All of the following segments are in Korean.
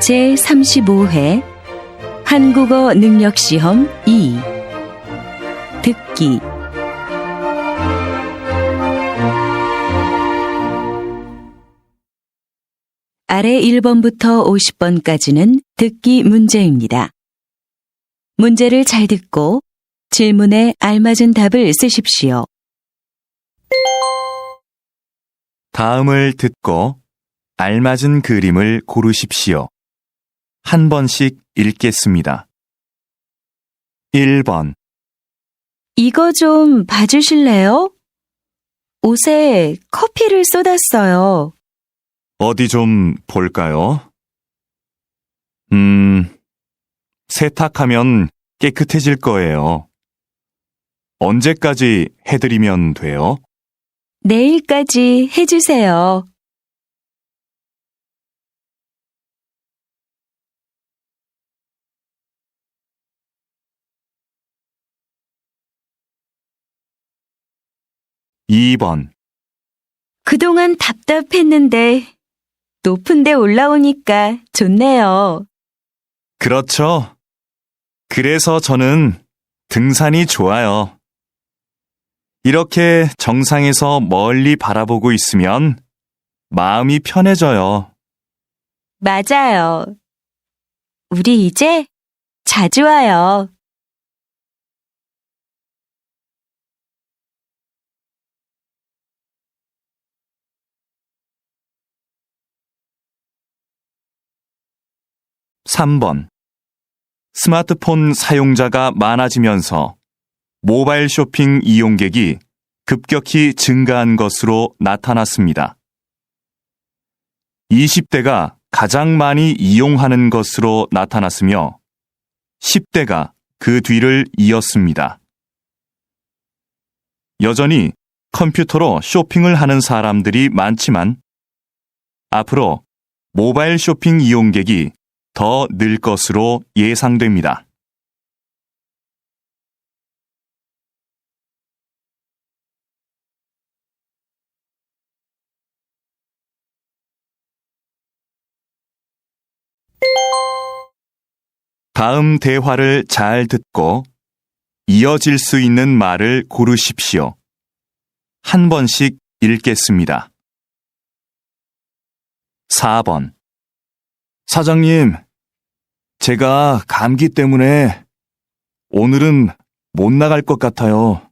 제35회 한국어 능력시험 2 듣기 아래 1번부터 50번까지는 듣기 문제입니다. 문제를 잘 듣고 질문에 알맞은 답을 쓰십시오. 다음을 듣고 알맞은 그림을 고르십시오. 한 번씩 읽겠습니다. 1번. 이거 좀 봐주실래요? 옷에 커피를 쏟았어요. 어디 좀 볼까요? 세탁하면 깨끗해질 거예요. 언제까지 해드리면 돼요? 내일까지 해주세요. 2번. 그동안 답답했는데 높은 데 올라오니까 좋네요. 그렇죠. 그래서 저는 등산이 좋아요. 이렇게 정상에서 멀리 바라보고 있으면 마음이 편해져요. 맞아요. 우리 이제 자주 와요. 3번. 스마트폰 사용자가 많아지면서 모바일 쇼핑 이용객이 급격히 증가한 것으로 나타났습니다. 20대가 가장 많이 이용하는 것으로 나타났으며 10대가 그 뒤를 이었습니다. 여전히 컴퓨터로 쇼핑을 하는 사람들이 많지만 앞으로 모바일 쇼핑 이용객이 더 늘 것으로 예상됩니다. 다음 대화를 잘 듣고 이어질 수 있는 말을 고르십시오. 한 번씩 읽겠습니다. 4번. 사장님, 제가 감기 때문에 오늘은 못 나갈 것 같아요.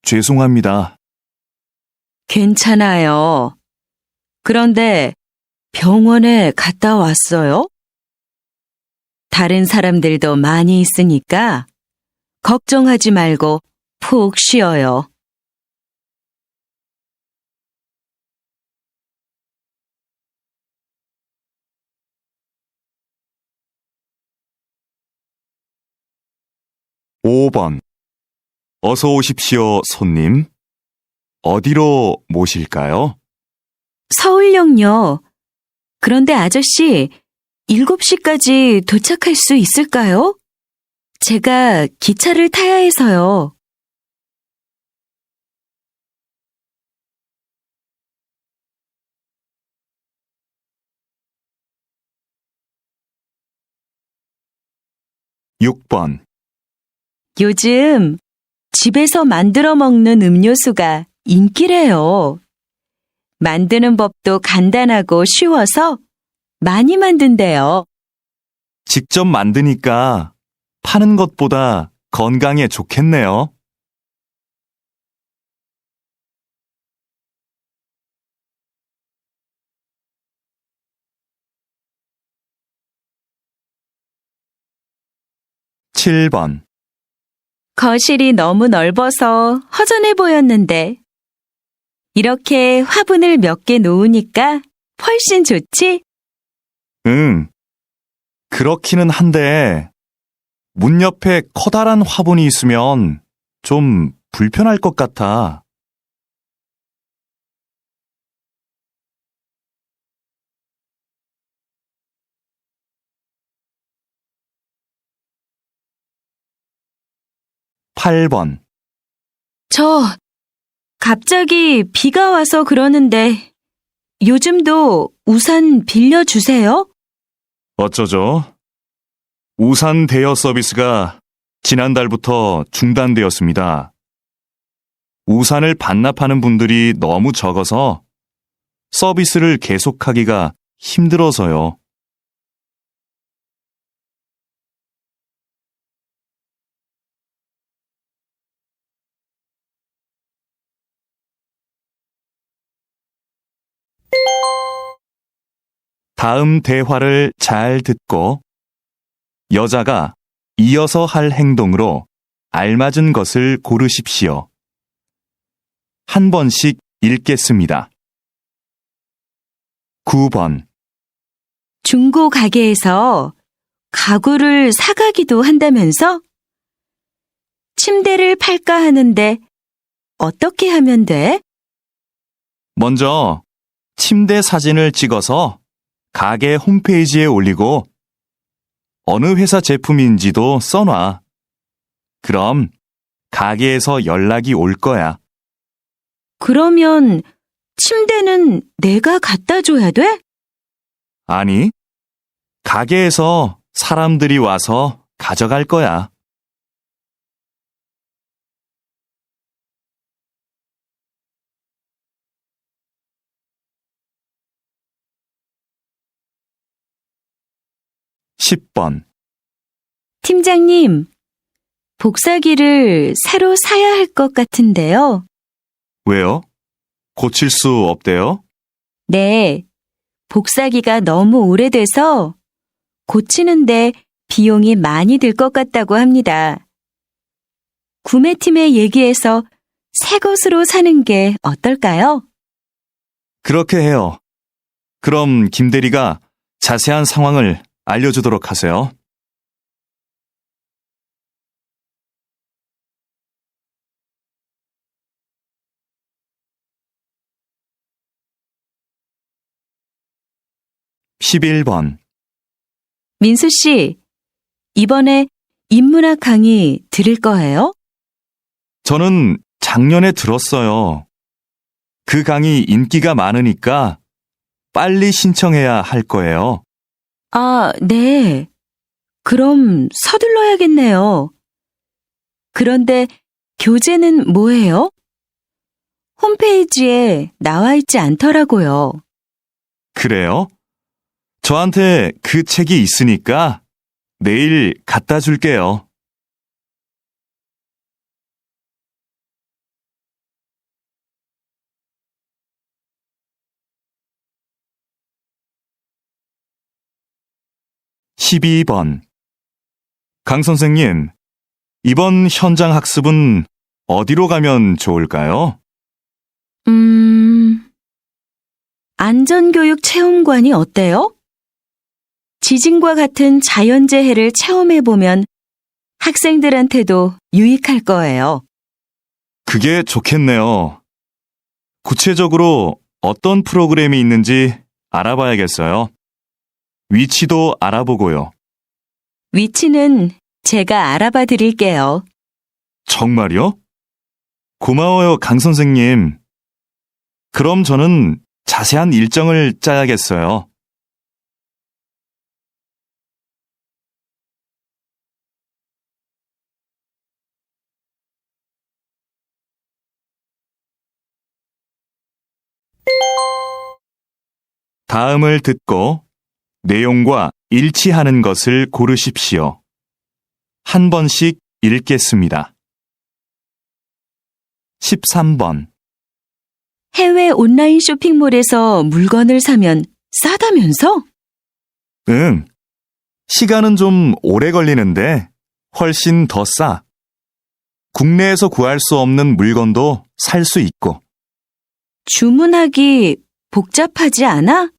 죄송합니다. 괜찮아요. 그런데 병원에 갔다 왔어요? 다른 사람들도 많이 있으니까 걱정하지 말고 푹 쉬어요. 5번. 어서 오십시오, 손님. 어디로 모실까요? 서울역요. 그런데 아저씨, 7시까지 도착할 수 있을까요? 제가 기차를 타야 해서요. 6번. 요즘 집에서 만들어 먹는 음료수가 인기래요. 만드는 법도 간단하고 쉬워서 많이 만든대요. 직접 만드니까 파는 것보다 건강에 좋겠네요. 7번. 거실이 너무 넓어서 허전해 보였는데 이렇게 화분을 몇 개 놓으니까 훨씬 좋지? 응. 그렇기는 한데 문 옆에 커다란 화분이 있으면 좀 불편할 것 같아. 8번. 저 갑자기 비가 와서 그러는데 요즘도 우산 빌려주세요? 어쩌죠? 우산 대여 서비스가 지난달부터 중단되었습니다. 우산을 반납하는 분들이 너무 적어서 서비스를 계속하기가 힘들어서요. 다음 대화를 잘 듣고 여자가 이어서 할 행동으로 알맞은 것을 고르십시오. 한 번씩 읽겠습니다. 9번. 중고 가게에서 가구를 사가기도 한다면서? 침대를 팔까 하는데 어떻게 하면 돼? 먼저 침대 사진을 찍어서 가게 홈페이지에 올리고 어느 회사 제품인지도 써놔. 그럼 가게에서 연락이 올 거야. 그러면 침대는 내가 갖다 줘야 돼? 아니, 가게에서 사람들이 와서 가져갈 거야. (10번) 팀장님, 복사기를 새로 사야 할 것 같은데요. 왜요? 고칠 수 없대요? 네, 복사기가 너무 오래돼서 고치는데 비용이 많이 들 것 같다고 합니다. 구매팀에 얘기해서 새 것으로 사는 게 어떨까요? 그렇게 해요. 그럼 김 대리가 자세한 상황을 알려주도록 하세요. (11번) 민수 씨, 이번에 인문학 강의 들을 거예요? 저는 작년에 들었어요. 그 강의 인기가 많으니까 빨리 신청해야 할 거예요. 아, 네. 그럼 서둘러야겠네요. 그런데 교재는 뭐예요? 홈페이지에 나와 있지 않더라고요. 그래요? 저한테 그 책이 있으니까 내일 갖다 줄게요. (12번) 강 선생님, 이번 현장 학습은 어디로 가면 좋을까요? 안전교육 체험관이 어때요? 지진과 같은 자연재해를 체험해보면 학생들한테도 유익할 거예요. 그게 좋겠네요. 구체적으로 어떤 프로그램이 있는지 알아봐야겠어요. 위치도 알아보고요. 위치는 제가 알아봐 드릴게요. 정말요? 고마워요, 강 선생님. 그럼 저는 자세한 일정을 짜야겠어요. 다음을 듣고 내용과 일치하는 것을 고르십시오. 한 번씩 읽겠습니다. 13번. 해외 온라인 쇼핑몰에서 물건을 사면 싸다면서? 응. 시간은 좀 오래 걸리는데 훨씬 더 싸. 국내에서 구할 수 없는 물건도 살 수 있고. 주문하기 복잡하지 않아?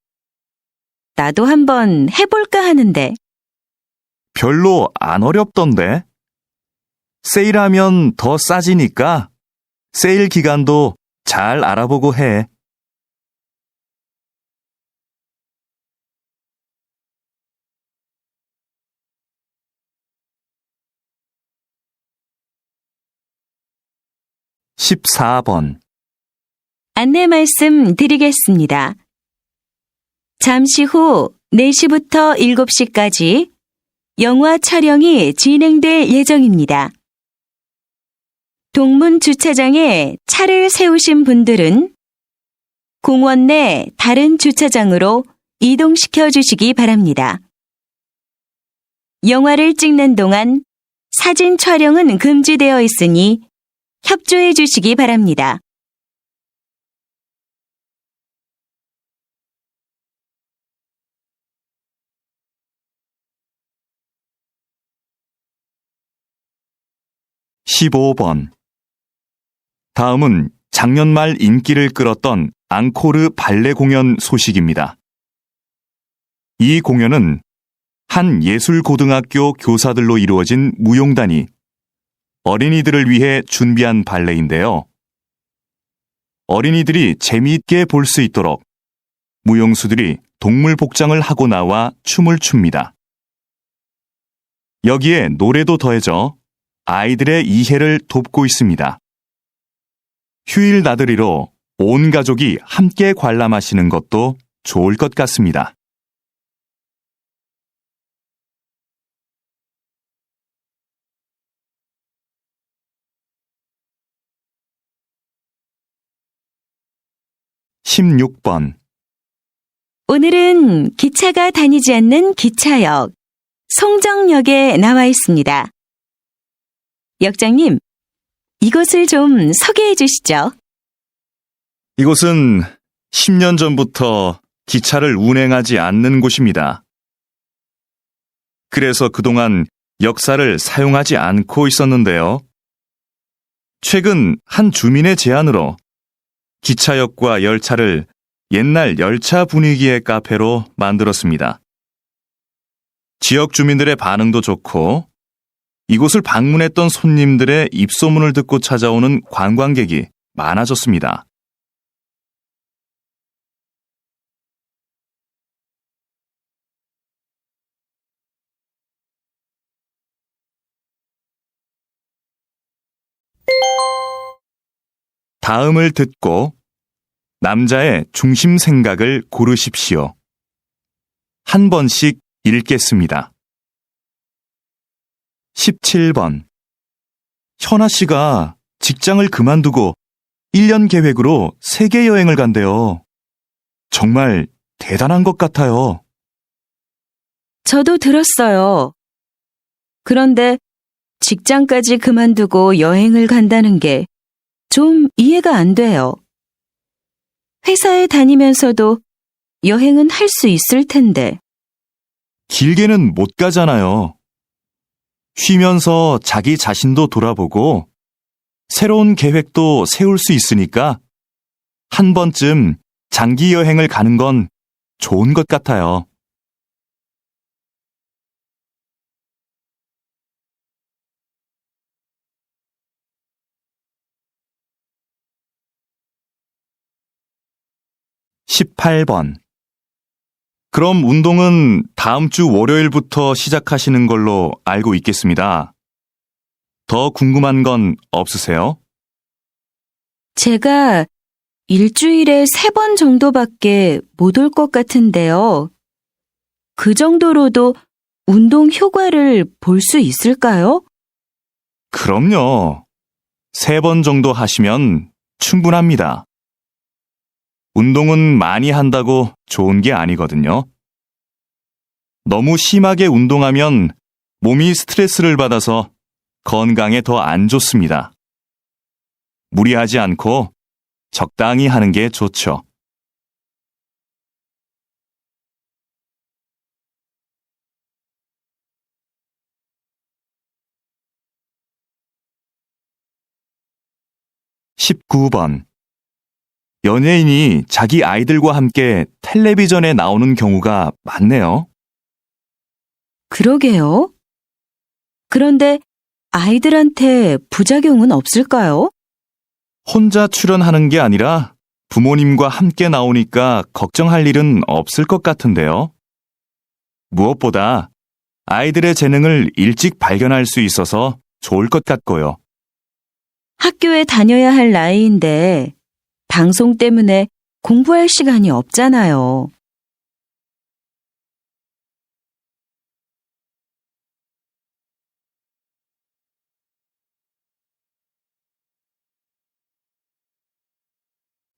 나도 한번 해볼까 하는데. 별로 안 어렵던데. 세일하면 더 싸지니까 세일 기간도 잘 알아보고 해. (14번) 안내 말씀 드리겠습니다. 잠시 후 4시부터 7시까지 영화 촬영이 진행될 예정입니다. 동문 주차장에 차를 세우신 분들은 공원 내 다른 주차장으로 이동시켜 주시기 바랍니다. 영화를 찍는 동안 사진 촬영은 금지되어 있으니 협조해 주시기 바랍니다. (15번) 다음은 작년 말 인기를 끌었던 앙코르 발레 공연 소식입니다. 이 공연은 한 예술고등학교 교사들로 이루어진 무용단이 어린이들을 위해 준비한 발레인데요. 어린이들이 재미있게 볼 수 있도록 무용수들이 동물 복장을 하고 나와 춤을 춥니다. 여기에 노래도 더해져 아이들의 이해를 돕고 있습니다. 휴일 나들이로 온 가족이 함께 관람하시는 것도 좋을 것 같습니다. (16번) 오늘은 기차가 다니지 않는 기차역, 송정역에 나와 있습니다. 역장님, 이곳을 좀 소개해 주시죠. 이곳은 10년 전부터 기차를 운행하지 않는 곳입니다. 그래서 그동안 역사를 사용하지 않고 있었는데요. 최근 한 주민의 제안으로 기차역과 열차를 옛날 열차 분위기의 카페로 만들었습니다. 지역 주민들의 반응도 좋고 이곳을 방문했던 손님들의 입소문을 듣고 찾아오는 관광객이 많아졌습니다. 다음을 듣고 남자의 중심 생각을 고르십시오. 한 번씩 읽겠습니다. 17번. 현아 씨가 직장을 그만두고 1년 계획으로 세계 여행을 간대요. 정말 대단한 것 같아요. 저도 들었어요. 그런데 직장까지 그만두고 여행을 간다는 게 좀 이해가 안 돼요. 회사에 다니면서도 여행은 할 수 있을 텐데. 길게는 못 가잖아요. 쉬면서 자기 자신도 돌아보고 새로운 계획도 세울 수 있으니까 한 번쯤 장기 여행을 가는 건 좋은 것 같아요. (18번) 그럼 운동은 다음 주 월요일부터 시작하시는 걸로 알고 있겠습니다. 더 궁금한 건 없으세요? 제가 일주일에 3번 정도밖에 못 올 것 같은데요. 그 정도로도 운동 효과를 볼 수 있을까요? 그럼요. 3번 정도 하시면 충분합니다. 운동은 많이 한다고 좋은 게 아니거든요. 너무 심하게 운동하면 몸이 스트레스를 받아서 건강에 더 안 좋습니다. 무리하지 않고 적당히 하는 게 좋죠. (19번) 연예인이 자기 아이들과 함께 텔레비전에 나오는 경우가 많네요. 그러게요. 그런데 아이들한테 부작용은 없을까요? 혼자 출연하는 게 아니라 부모님과 함께 나오니까 걱정할 일은 없을 것 같은데요. 무엇보다 아이들의 재능을 일찍 발견할 수 있어서 좋을 것 같고요. 학교에 다녀야 할 나이인데 방송 때문에 공부할 시간이 없잖아요.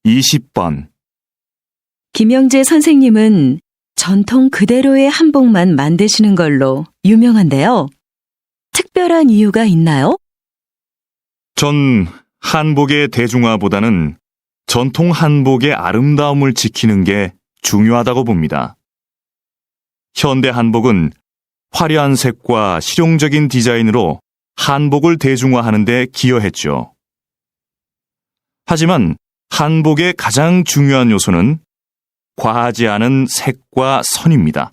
20번. 김영재 선생님은 전통 그대로의 한복만 만드시는 걸로 유명한데요. 특별한 이유가 있나요? 전 한복의 대중화보다는 전통 한복의 아름다움을 지키는 게 중요하다고 봅니다. 현대 한복은 화려한 색과 실용적인 디자인으로 한복을 대중화하는 데 기여했죠. 하지만 한복의 가장 중요한 요소는 과하지 않은 색과 선입니다.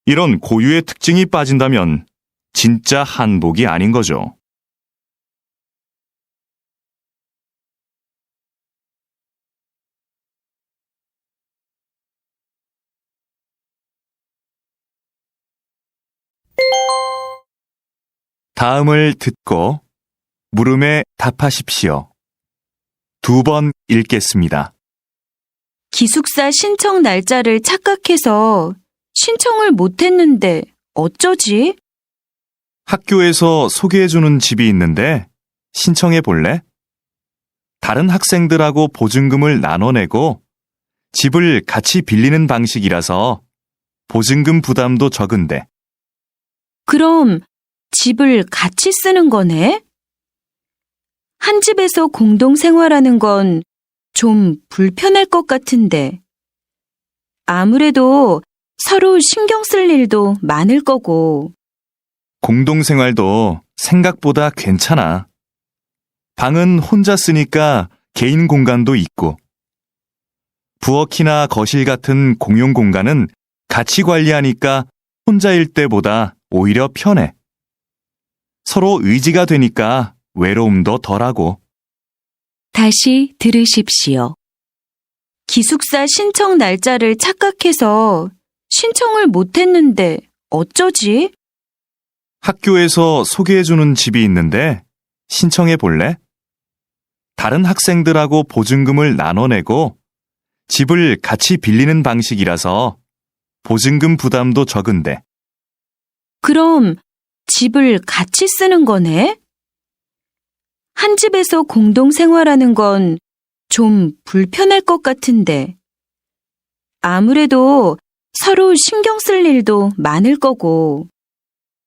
이런 고유의 특징이 빠진다면 진짜 한복이 아닌 거죠. 다음을 듣고 물음에 답하십시오. 2번 읽겠습니다. 기숙사 신청 날짜를 착각해서 신청을 못했는데 어쩌지? 학교에서 소개해주는 집이 있는데 신청해 볼래? 다른 학생들하고 보증금을 나눠내고 집을 같이 빌리는 방식이라서 보증금 부담도 적은데. 그럼 집을 같이 쓰는 거네? 한 집에서 공동 생활하는 건 좀 불편할 것 같은데. 아무래도 서로 신경 쓸 일도 많을 거고. 공동생활도 생각보다 괜찮아. 방은 혼자 쓰니까 개인 공간도 있고. 부엌이나 거실 같은 공용 공간은 같이 관리하니까 혼자일 때보다 오히려 편해. 서로 의지가 되니까 외로움도 덜하고. 다시 들으십시오. 기숙사 신청 날짜를 착각해서 신청을 못했는데 어쩌지? 학교에서 소개해주는 집이 있는데 신청해 볼래? 다른 학생들하고 보증금을 나눠내고 집을 같이 빌리는 방식이라서 보증금 부담도 적은데. 그럼 집을 같이 쓰는 거네? 한 집에서 공동 생활하는 건 좀 불편할 것 같은데. 아무래도 서로 신경 쓸 일도 많을 거고.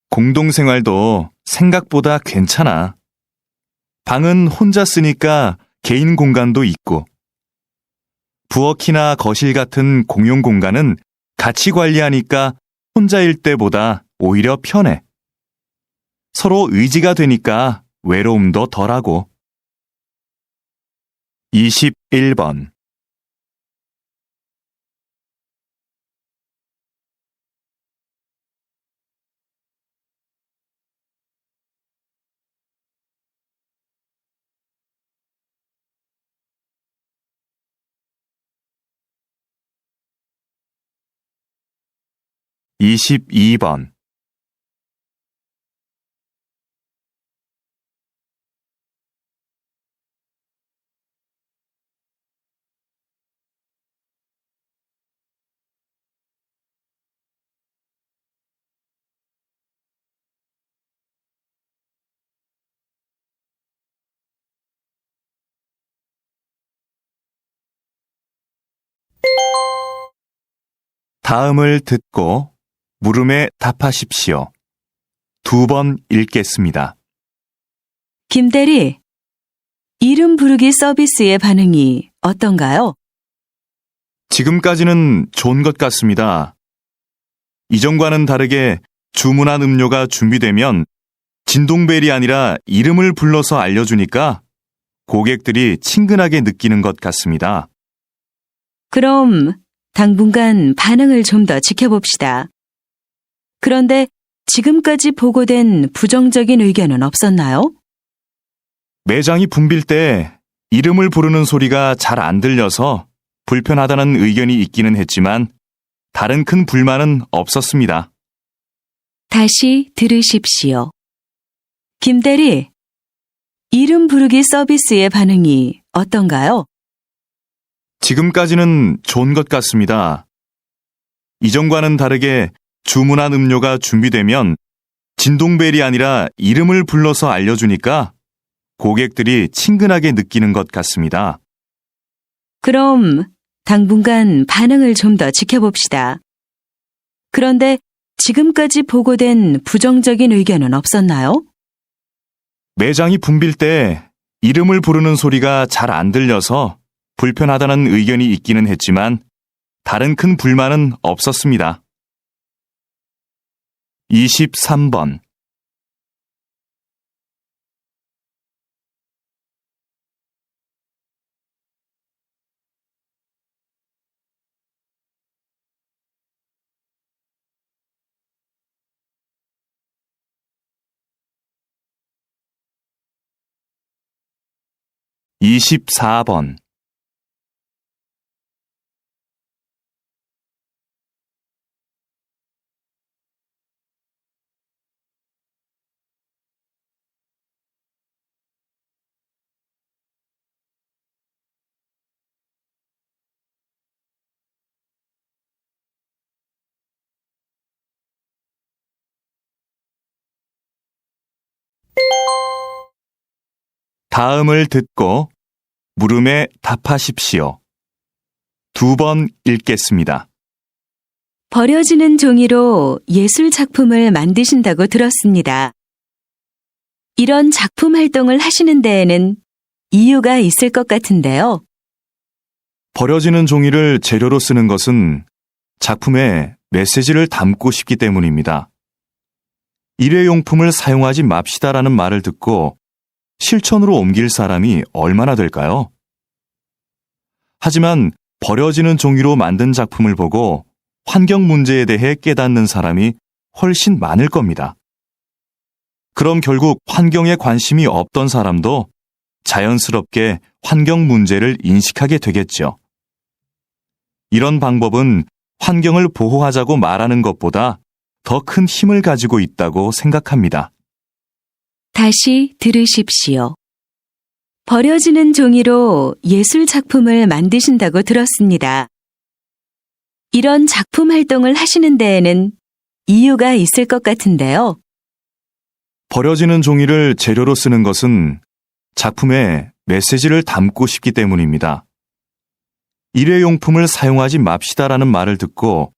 공동생활도 생각보다 괜찮아. 방은 혼자 쓰니까 개인 공간도 있고. 부엌이나 거실 같은 공용 공간은 같이 관리하니까 혼자일 때보다 오히려 편해. 서로 의지가 되니까 외로움도 덜하고. 21번. (22번) 다음을 듣고 물음에 답하십시오. 2번 읽겠습니다. 김대리, 이름 부르기 서비스의 반응이 어떤가요? 지금까지는 좋은 것 같습니다. 이전과는 다르게 주문한 음료가 준비되면 진동벨이 아니라 이름을 불러서 알려주니까 고객들이 친근하게 느끼는 것 같습니다. 그럼 당분간 반응을 좀 더 지켜봅시다. 그런데 지금까지 보고된 부정적인 의견은 없었나요? 매장이 붐빌 때 이름을 부르는 소리가 잘 안 들려서 불편하다는 의견이 있기는 했지만 다른 큰 불만은 없었습니다. 다시 들으십시오. 김대리, 이름 부르기 서비스의 반응이 어떤가요? 지금까지는 좋은 것 같습니다. 이전과는 다르게 주문한 음료가 준비되면 진동벨이 아니라 이름을 불러서 알려주니까 고객들이 친근하게 느끼는 것 같습니다. 그럼 당분간 반응을 좀 더 지켜봅시다. 그런데 지금까지 보고된 부정적인 의견은 없었나요? 매장이 붐빌 때 이름을 부르는 소리가 잘 안 들려서 불편하다는 의견이 있기는 했지만 다른 큰 불만은 없었습니다. 23번. 이십사 번. 다음을 듣고 물음에 답하십시오. 2번 읽겠습니다. 버려지는 종이로 예술 작품을 만드신다고 들었습니다. 이런 작품 활동을 하시는 데에는 이유가 있을 것 같은데요. 버려지는 종이를 재료로 쓰는 것은 작품에 메시지를 담고 싶기 때문입니다. 일회용품을 사용하지 맙시다라는 말을 듣고 실천으로 옮길 사람이 얼마나 될까요? 하지만 버려지는 종이로 만든 작품을 보고 환경 문제에 대해 깨닫는 사람이 훨씬 많을 겁니다. 그럼 결국 환경에 관심이 없던 사람도 자연스럽게 환경 문제를 인식하게 되겠죠. 이런 방법은 환경을 보호하자고 말하는 것보다 더 큰 힘을 가지고 있다고 생각합니다. 다시 들으십시오. 버려지는 종이로 예술 작품을 만드신다고 들었습니다. 이런 작품 활동을 하시는 데에는 이유가 있을 것 같은데요. 버려지는 종이를 재료로 쓰는 것은 작품에 메시지를 담고 싶기 때문입니다. 일회용품을 사용하지 맙시다라는 말을 듣고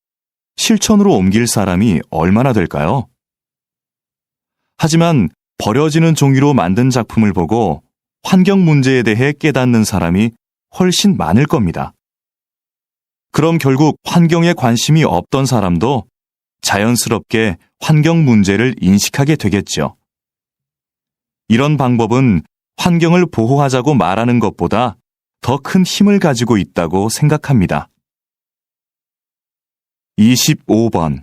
실천으로 옮길 사람이 얼마나 될까요? 하지만 버려지는 종이로 만든 작품을 보고 환경 문제에 대해 깨닫는 사람이 훨씬 많을 겁니다. 그럼 결국 환경에 관심이 없던 사람도 자연스럽게 환경 문제를 인식하게 되겠죠. 이런 방법은 환경을 보호하자고 말하는 것보다 더 큰 힘을 가지고 있다고 생각합니다. 25번.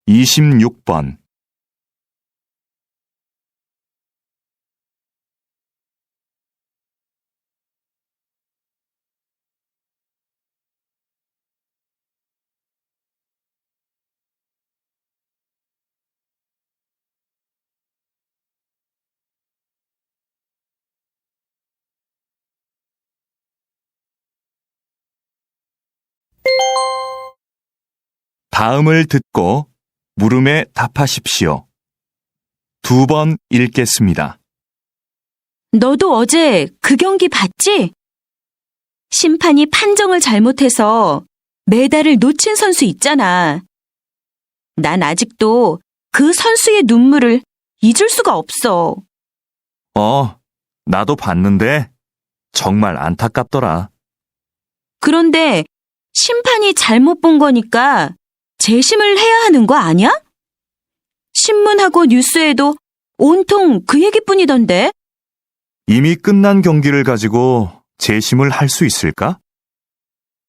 이십육 번. 다음을 듣고 물음에 답하십시오. 2번 읽겠습니다. 너도 어제 그 경기 봤지? 심판이 판정을 잘못해서 메달을 놓친 선수 있잖아. 난 아직도 그 선수의 눈물을 잊을 수가 없어. 나도 봤는데 정말 안타깝더라. 그런데 심판이 잘못 본 거니까 재심을 해야 하는 거 아니야? 신문하고 뉴스에도 온통 그 얘기뿐이던데. 이미 끝난 경기를 가지고 재심을 할 수 있을까?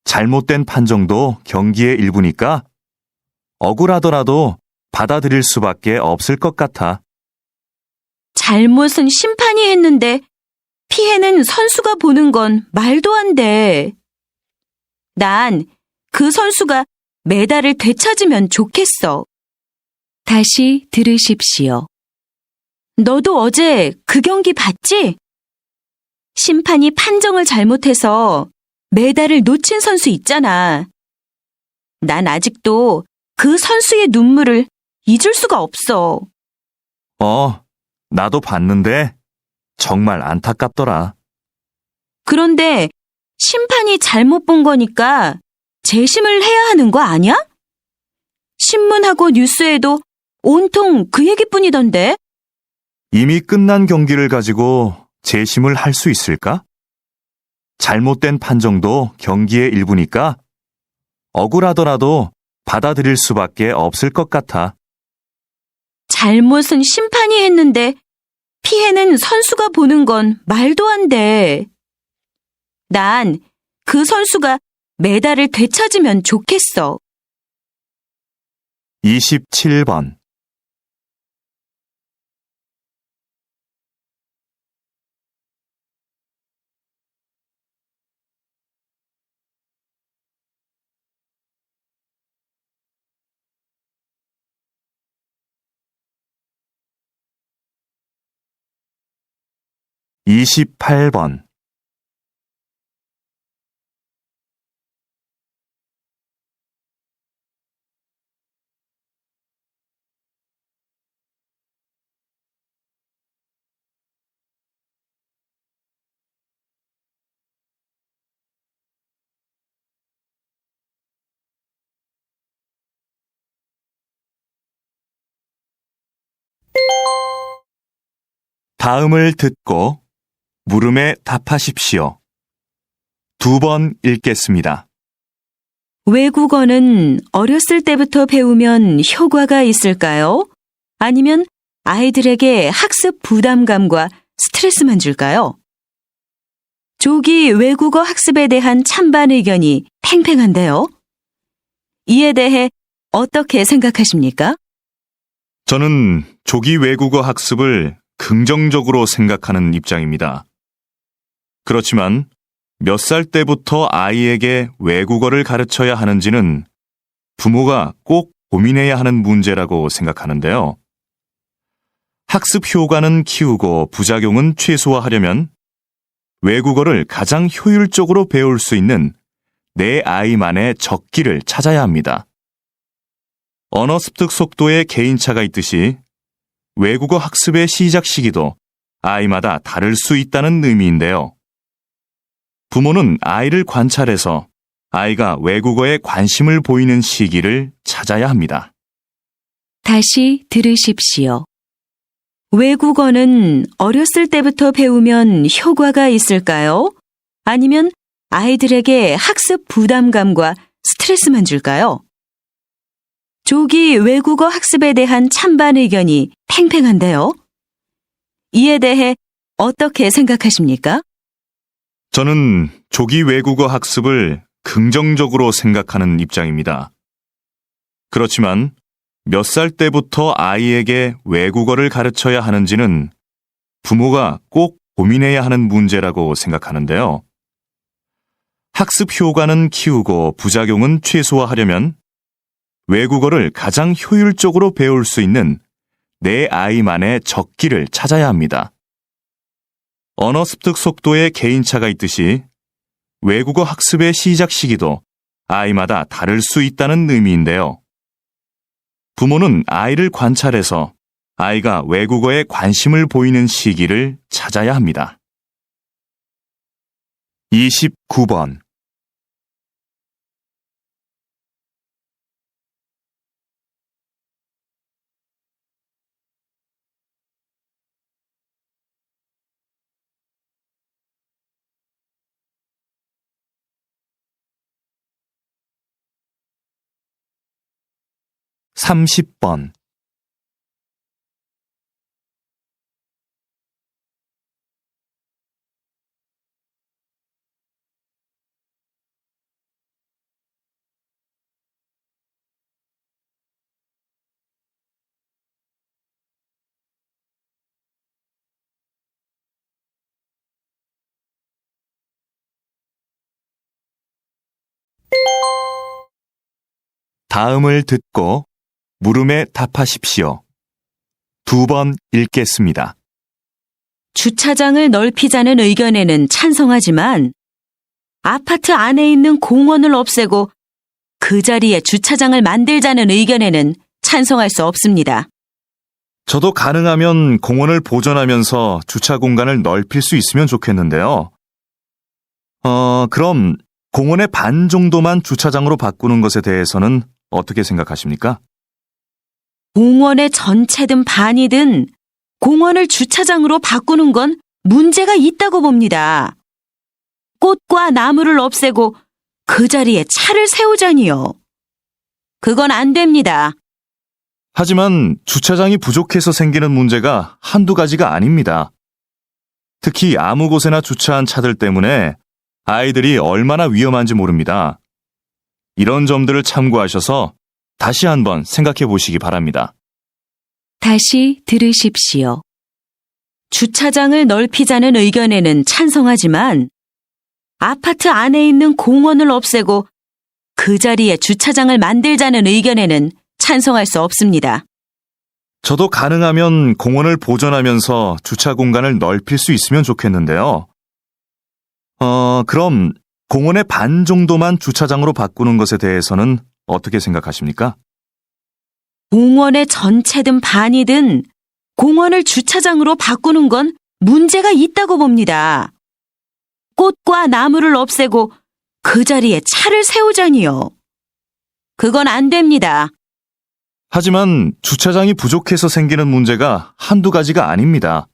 잘못된 판정도 경기의 일부니까 억울하더라도 받아들일 수밖에 없을 것 같아. 잘못은 심판이 했는데 피해는 선수가 보는 건 말도 안 돼. 난 그 선수가 메달을 되찾으면 좋겠어. 다시 들으십시오. 너도 어제 그 경기 봤지? 심판이 판정을 잘못해서 메달을 놓친 선수 있잖아. 난 아직도 그 선수의 눈물을 잊을 수가 없어. 나도 봤는데 정말 안타깝더라. 그런데 심판이 잘못 본 거니까 재심을 해야 하는 거 아니야? 신문하고 뉴스에도 온통 그 얘기뿐이던데. 이미 끝난 경기를 가지고 재심을 할 수 있을까? 잘못된 판정도 경기의 일부니까 억울하더라도 받아들일 수밖에 없을 것 같아. 잘못은 심판이 했는데 피해는 선수가 보는 건 말도 안 돼. 난 그 선수가 메달을 되찾으면 좋겠어. 27번. (28번) 다음을 듣고 물음에 답하십시오. 2번 읽겠습니다. 외국어는 어렸을 때부터 배우면 효과가 있을까요? 아니면 아이들에게 학습 부담감과 스트레스만 줄까요? 조기 외국어 학습에 대한 찬반 의견이 팽팽한데요. 이에 대해 어떻게 생각하십니까? 저는 조기 외국어 학습을 긍정적으로 생각하는 입장입니다. 그렇지만 몇 살 때부터 아이에게 외국어를 가르쳐야 하는지는 부모가 꼭 고민해야 하는 문제라고 생각하는데요. 학습 효과는 키우고 부작용은 최소화하려면 외국어를 가장 효율적으로 배울 수 있는 내 아이만의 적기를 찾아야 합니다. 언어 습득 속도에 개인차가 있듯이 외국어 학습의 시작 시기도 아이마다 다를 수 있다는 의미인데요. 부모는 아이를 관찰해서 아이가 외국어에 관심을 보이는 시기를 찾아야 합니다. 다시 들으십시오. 외국어는 어렸을 때부터 배우면 효과가 있을까요? 아니면 아이들에게 학습 부담감과 스트레스만 줄까요? 조기 외국어 학습에 대한 찬반 의견이 팽팽한데요. 이에 대해 어떻게 생각하십니까? 저는 조기 외국어 학습을 긍정적으로 생각하는 입장입니다. 그렇지만 몇 살 때부터 아이에게 외국어를 가르쳐야 하는지는 부모가 꼭 고민해야 하는 문제라고 생각하는데요. 학습 효과는 키우고 부작용은 최소화하려면 외국어를 가장 효율적으로 배울 수 있는 내 아이만의 적기를 찾아야 합니다. 언어 습득 속도에 개인차가 있듯이 외국어 학습의 시작 시기도 아이마다 다를 수 있다는 의미인데요. 부모는 아이를 관찰해서 아이가 외국어에 관심을 보이는 시기를 찾아야 합니다. 29번. (30번) 다음을 듣고 물음에 답하십시오. 2번 읽겠습니다. 주차장을 넓히자는 의견에는 찬성하지만 아파트 안에 있는 공원을 없애고 그 자리에 주차장을 만들자는 의견에는 찬성할 수 없습니다. 저도 가능하면 공원을 보존하면서 주차 공간을 넓힐 수 있으면 좋겠는데요. 그럼 공원의 반 정도만 주차장으로 바꾸는 것에 대해서는 어떻게 생각하십니까? 공원의 전체든 반이든 공원을 주차장으로 바꾸는 건 문제가 있다고 봅니다. 꽃과 나무를 없애고 그 자리에 차를 세우자니요. 그건 안 됩니다. 하지만 주차장이 부족해서 생기는 문제가 한두 가지가 아닙니다. 특히 아무 곳에나 주차한 차들 때문에 아이들이 얼마나 위험한지 모릅니다. 이런 점들을 참고하셔서 다시 한번 생각해 보시기 바랍니다. 다시 들으십시오. 주차장을 넓히자는 의견에는 찬성하지만 아파트 안에 있는 공원을 없애고 그 자리에 주차장을 만들자는 의견에는 찬성할 수 없습니다. 저도 가능하면 공원을 보존하면서 주차 공간을 넓힐 수 있으면 좋겠는데요. 그럼 공원의 반 정도만 주차장으로 바꾸는 것에 대해서는 어떻게 생각하십니까? 공원의 전체든 반이든 공원을 주차장으로 바꾸는 건 문제가 있다고 봅니다. 꽃과 나무를 없애고 그 자리에 차를 세우자니요. 그건 안 됩니다. 하지만 주차장이 부족해서 생기는 문제가 한두 가지가 아닙니다.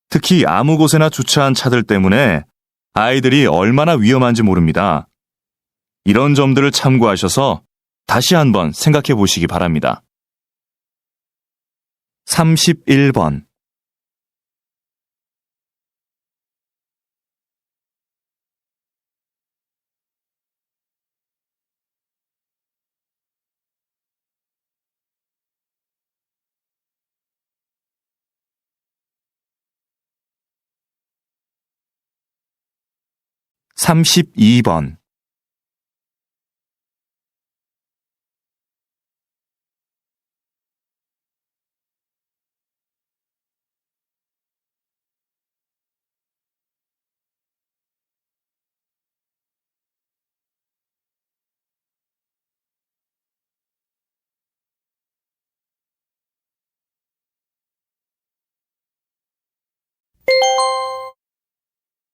특히 아무 곳에나 주차한 차들 때문에 아이들이 얼마나 위험한지 모릅니다. 이런 점들을 참고하셔서 다시 한번 생각해 보시기 바랍니다. 31번. (32번)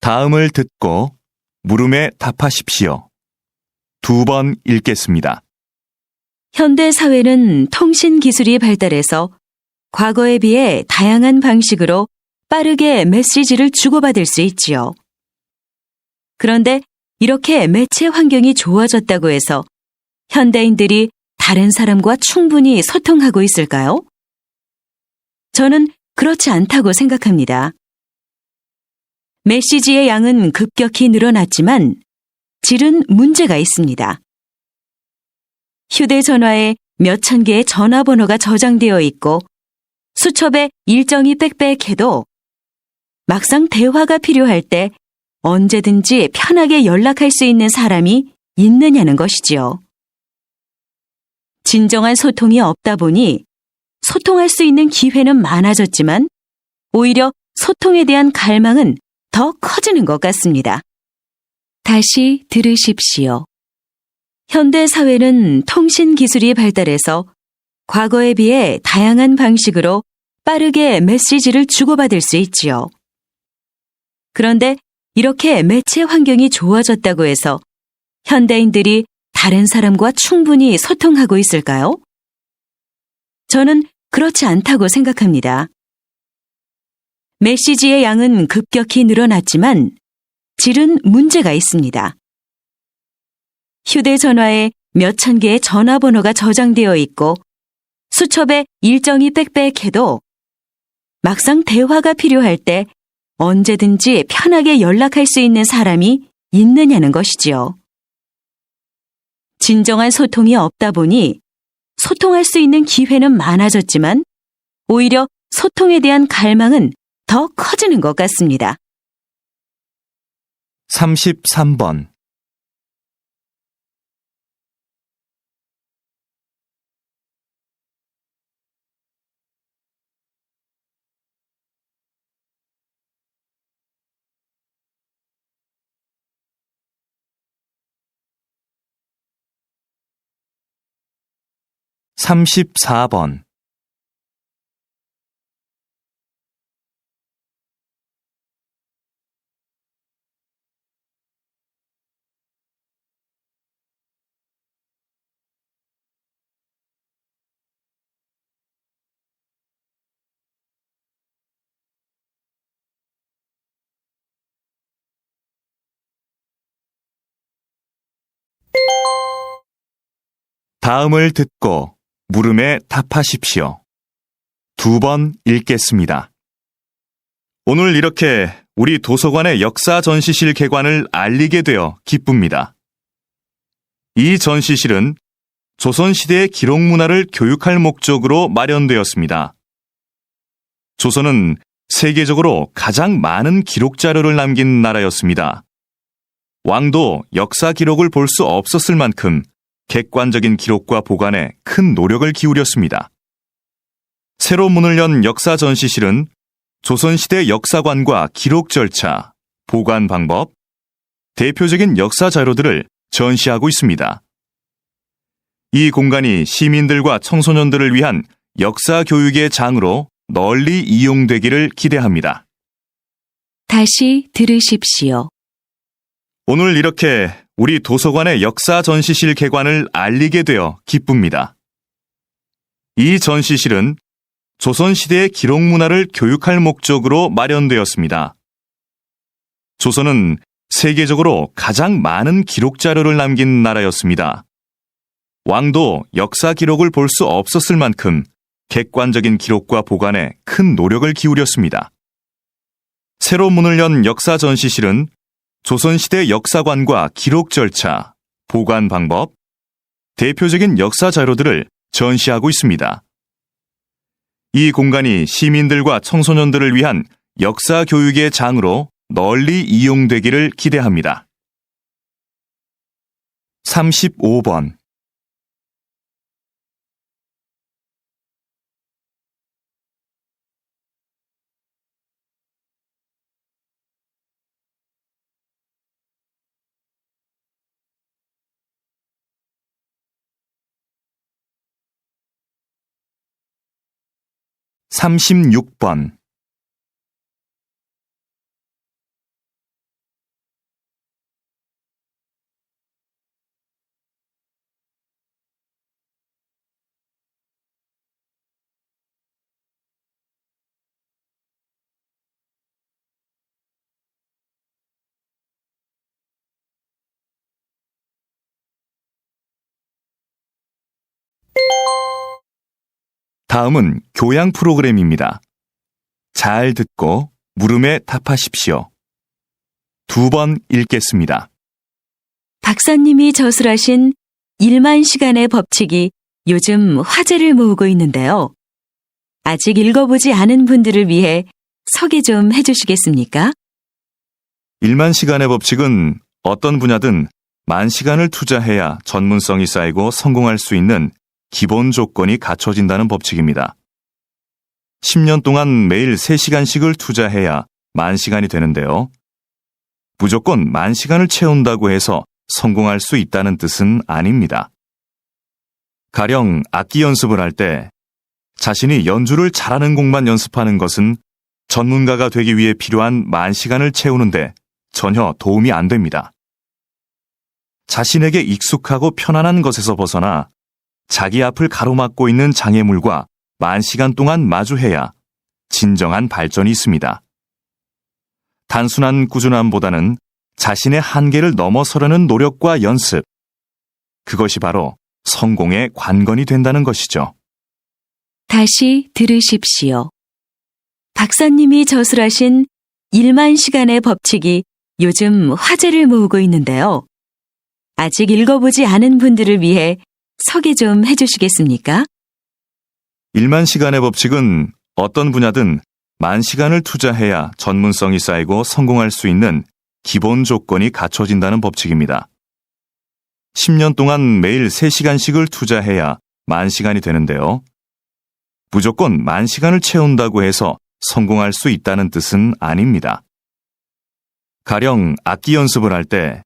다음을 듣고 물음에 답하십시오. 2번 읽겠습니다. 현대 사회는 통신 기술이 발달해서 과거에 비해 다양한 방식으로 빠르게 메시지를 주고받을 수 있지요. 그런데 이렇게 매체 환경이 좋아졌다고 해서 현대인들이 다른 사람과 충분히 소통하고 있을까요? 저는 그렇지 않다고 생각합니다. 메시지의 양은 급격히 늘어났지만 질은 문제가 있습니다. 휴대전화에 몇천 개의 전화번호가 저장되어 있고 수첩에 일정이 빽빽해도 막상 대화가 필요할 때 언제든지 편하게 연락할 수 있는 사람이 있느냐는 것이지요. 진정한 소통이 없다 보니 소통할 수 있는 기회는 많아졌지만 오히려 소통에 대한 갈망은 더 커지는 것 같습니다. 다시 들으십시오. 현대 사회는 통신 기술이 발달해서 과거에 비해 다양한 방식으로 빠르게 메시지를 주고받을 수 있지요. 그런데 이렇게 매체 환경이 좋아졌다고 해서 현대인들이 다른 사람과 충분히 소통하고 있을까요? 저는 그렇지 않다고 생각합니다. 메시지의 양은 급격히 늘어났지만 질은 문제가 있습니다. 휴대전화에 몇천 개의 전화번호가 저장되어 있고 수첩에 일정이 빽빽해도 막상 대화가 필요할 때 언제든지 편하게 연락할 수 있는 사람이 있느냐는 것이지요. 진정한 소통이 없다 보니 소통할 수 있는 기회는 많아졌지만 오히려 소통에 대한 갈망은 더 커지는 것 같습니다. 33번. 34번. 다음을 듣고 물음에 답하십시오. 2번 읽겠습니다. 오늘 이렇게 우리 도서관의 역사 전시실 개관을 알리게 되어 기쁩니다. 이 전시실은 조선시대의 기록 문화를 교육할 목적으로 마련되었습니다. 조선은 세계적으로 가장 많은 기록 자료를 남긴 나라였습니다. 왕도 역사 기록을 볼 수 없었을 만큼 객관적인 기록과 보관에 큰 노력을 기울였습니다. 새로 문을 연 역사 전시실은 조선시대 역사관과 기록 절차, 보관 방법, 대표적인 역사 자료들을 전시하고 있습니다. 이 공간이 시민들과 청소년들을 위한 역사 교육의 장으로 널리 이용되기를 기대합니다. 다시 들으십시오. 오늘 이렇게 우리 도서관의 역사 전시실 개관을 알리게 되어 기쁩니다. 이 전시실은 조선시대의 기록 문화를 교육할 목적으로 마련되었습니다. 조선은 세계적으로 가장 많은 기록 자료를 남긴 나라였습니다. 왕도 역사 기록을 볼 수 없었을 만큼 객관적인 기록과 보관에 큰 노력을 기울였습니다. 새로 문을 연 역사 전시실은 조선시대 역사관과 기록 절차, 보관 방법, 대표적인 역사 자료들을 전시하고 있습니다. 이 공간이 시민들과 청소년들을 위한 역사 교육의 장으로 널리 이용되기를 기대합니다. 35번. (36번) 다음은 교양 프로그램입니다. 잘 듣고 물음에 답하십시오. 2번 읽겠습니다. 박사님이 저술하신 1만 시간의 법칙이 요즘 화제를 모으고 있는데요. 아직 읽어보지 않은 분들을 위해 소개 좀 해주시겠습니까? 1만 시간의 법칙은 어떤 분야든 10,000시간을 투자해야 전문성이 쌓이고 성공할 수 있는 기본 조건이 갖춰진다는 법칙입니다. 10년 동안 매일 3시간씩을 투자해야 10,000시간이 되는데요. 무조건 10,000시간을 채운다고 해서 성공할 수 있다는 뜻은 아닙니다. 가령 악기 연습을 할 때 자신이 연주를 잘하는 곡만 연습하는 것은 전문가가 되기 위해 필요한 10,000시간을 채우는데 전혀 도움이 안 됩니다. 자신에게 익숙하고 편안한 것에서 벗어나 자기 앞을 가로막고 있는 장애물과 10,000시간 동안 마주해야 진정한 발전이 있습니다. 단순한 꾸준함보다는 자신의 한계를 넘어서려는 노력과 연습, 그것이 바로 성공의 관건이 된다는 것이죠. 다시 들으십시오. 박사님이 저술하신 1만 시간의 법칙이 요즘 화제를 모으고 있는데요. 아직 읽어보지 않은 분들을 위해 소개 좀 해주시겠습니까? 1만 시간의 법칙은 어떤 분야든 10,000시간을 투자해야 전문성이 쌓이고 성공할 수 있는 기본 조건이 갖춰진다는 법칙입니다. 10년 동안 매일 3시간씩을 투자해야 10,000시간이 되는데요. 무조건 10,000시간을 채운다고 해서 성공할 수 있다는 뜻은 아닙니다. 가령 악기 연습을 할 때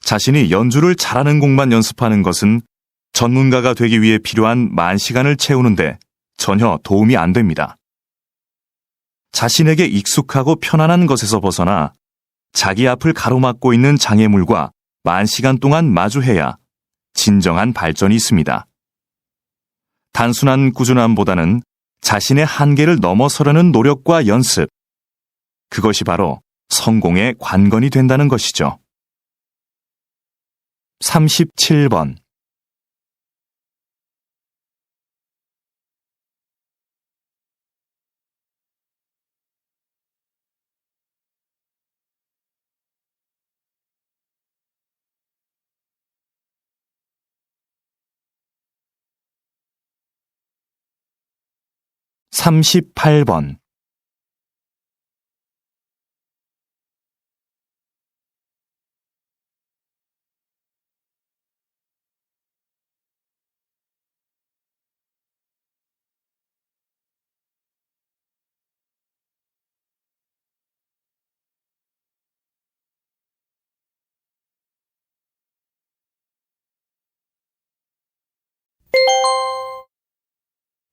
자신이 연주를 잘하는 곡만 연습하는 것은 전문가가 되기 위해 필요한 만시간을 채우는데 전혀 도움이 안 됩니다. 자신에게 익숙하고 편안한 것에서 벗어나 자기 앞을 가로막고 있는 장애물과 만시간 동안 마주해야 진정한 발전이 있습니다. 단순한 꾸준함보다는 자신의 한계를 넘어서려는 노력과 연습, 그것이 바로 성공의 관건이 된다는 것이죠. 37번. 삼십팔 번.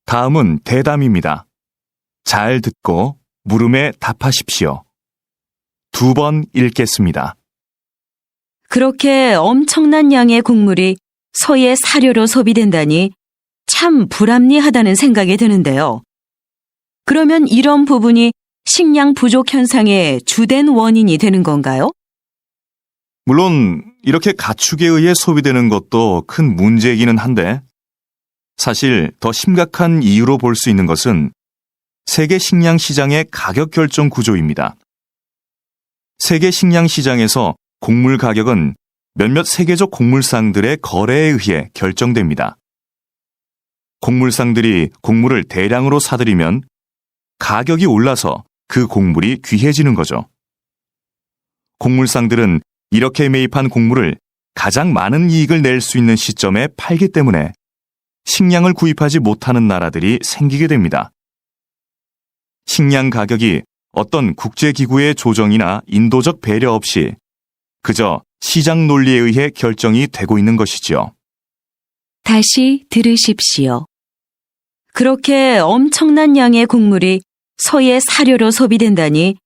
다음은 대담입니다. 잘 듣고 물음에 답하십시오. 2번 읽겠습니다. 그렇게 엄청난 양의 곡물이 소의 사료로 소비된다니 참 불합리하다는 생각이 드는데요. 그러면 이런 부분이 식량 부족 현상의 주된 원인이 되는 건가요? 물론 이렇게 가축에 의해 소비되는 것도 큰 문제이기는 한데 사실 더 심각한 이유로 볼 수 있는 것은 세계 식량 시장의 가격 결정 구조입니다. 세계 식량 시장에서 곡물 가격은 몇몇 세계적 곡물상들의 거래에 의해 결정됩니다. 곡물상들이 곡물을 대량으로 사들이면 가격이 올라서 그 곡물이 귀해지는 거죠. 곡물상들은 이렇게 매입한 곡물을 가장 많은 이익을 낼 수 있는 시점에 팔기 때문에 식량을 구입하지 못하는 나라들이 생기게 됩니다. 식량 가격이 어떤 국제기구의 조정이나 인도적 배려 없이 그저 시장 논리에 의해 결정이 되고 있는 것이지요. 다시 들으십시오. 그렇게 엄청난 양의 곡물이 소의 사료로 소비된다니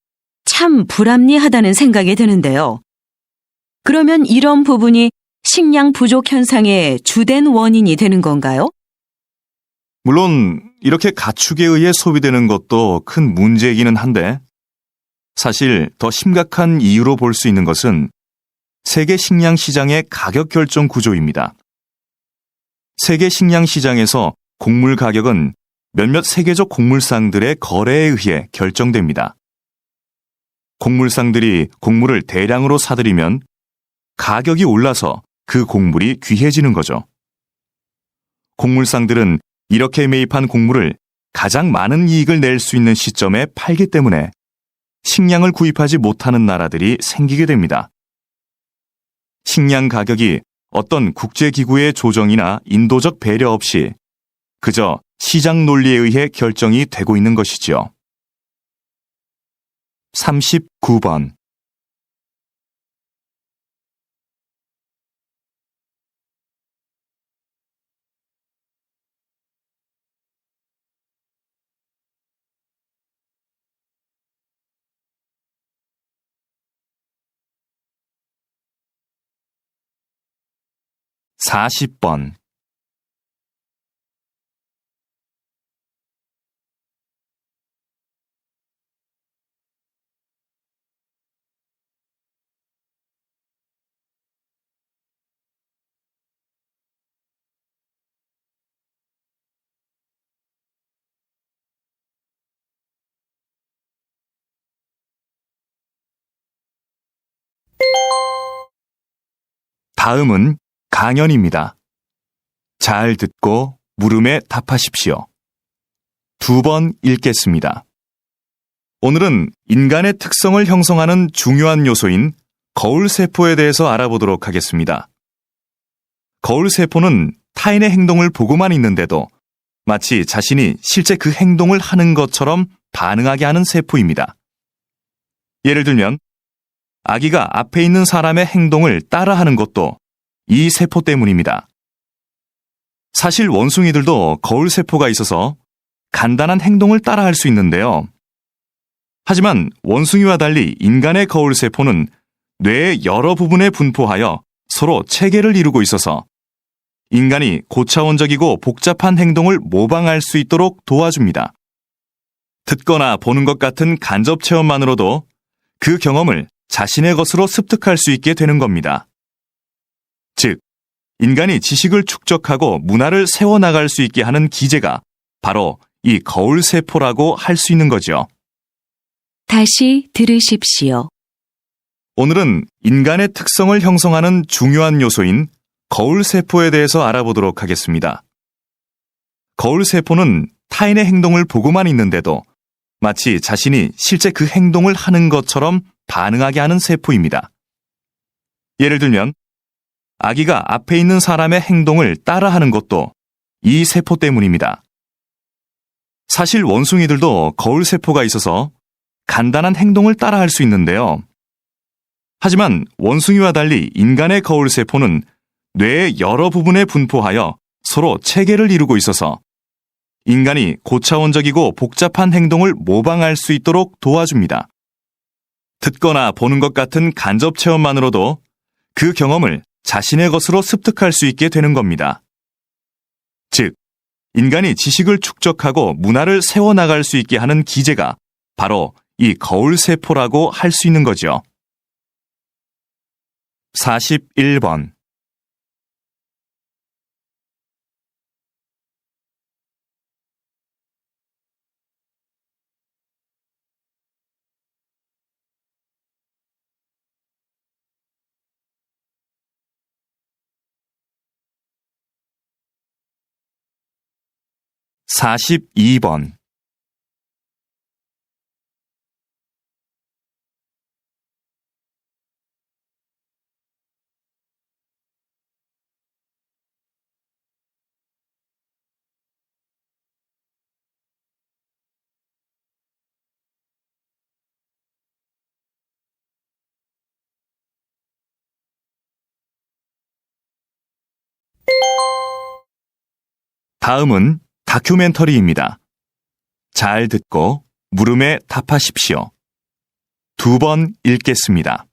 참 불합리하다는 생각이 드는데요. 그러면 이런 부분이 식량 부족 현상의 주된 원인이 되는 건가요? 물론 이렇게 가축에 의해 소비되는 것도 큰 문제이기는 한데 사실 더 심각한 이유로 볼 수 있는 것은 세계 식량 시장의 가격 결정 구조입니다. 세계 식량 시장에서 곡물 가격은 몇몇 세계적 곡물상들의 거래에 의해 결정됩니다. 곡물상들이 곡물을 대량으로 사들이면 가격이 올라서 그 곡물이 귀해지는 거죠. 곡물상들은 이렇게 매입한 곡물을 가장 많은 이익을 낼 수 있는 시점에 팔기 때문에 식량을 구입하지 못하는 나라들이 생기게 됩니다. 식량 가격이 어떤 국제기구의 조정이나 인도적 배려 없이 그저 시장 논리에 의해 결정이 되고 있는 것이지요. 39번. 사십 번. 다음은 강연입니다. 잘 듣고 물음에 답하십시오. 2번 읽겠습니다. 오늘은 인간의 특성을 형성하는 중요한 요소인 거울세포에 대해서 알아보도록 하겠습니다. 거울세포는 타인의 행동을 보고만 있는데도 마치 자신이 실제 그 행동을 하는 것처럼 반응하게 하는 세포입니다. 예를 들면 아기가 앞에 있는 사람의 행동을 따라하는 것도 이 세포 때문입니다. 사실 원숭이들도 거울세포가 있어서 간단한 행동을 따라할 수 있는데요. 하지만 원숭이와 달리 인간의 거울세포는 뇌의 여러 부분에 분포하여 서로 체계를 이루고 있어서 인간이 고차원적이고 복잡한 행동을 모방할 수 있도록 도와줍니다. 듣거나 보는 것 같은 간접 체험만으로도 그 경험을 자신의 것으로 습득할 수 있게 되는 겁니다. 즉, 인간이 지식을 축적하고 문화를 세워나갈 수 있게 하는 기제가 바로 이 거울세포라고 할 수 있는 거죠. 다시 들으십시오. 오늘은 인간의 특성을 형성하는 중요한 요소인 거울세포에 대해서 알아보도록 하겠습니다. 거울세포는 타인의 행동을 보고만 있는데도 마치 자신이 실제 그 행동을 하는 것처럼 반응하게 하는 세포입니다. 예를 들면 아기가 앞에 있는 사람의 행동을 따라하는 것도 이 세포 때문입니다. 사실 원숭이들도 거울세포가 있어서 간단한 행동을 따라할 수 있는데요. 하지만 원숭이와 달리 인간의 거울세포는 뇌의 여러 부분에 분포하여 서로 체계를 이루고 있어서 인간이 고차원적이고 복잡한 행동을 모방할 수 있도록 도와줍니다. 듣거나 보는 것 같은 간접 체험만으로도 그 경험을 자신의 것으로 습득할 수 있게 되는 겁니다. 즉, 인간이 지식을 축적하고 문화를 세워나갈 수 있게 하는 기제가 바로 이 거울세포라고 할 수 있는 거죠. 41번. (42번) 다음은 다큐멘터리입니다. 잘 듣고 물음에 답하십시오. 2번 읽겠습니다.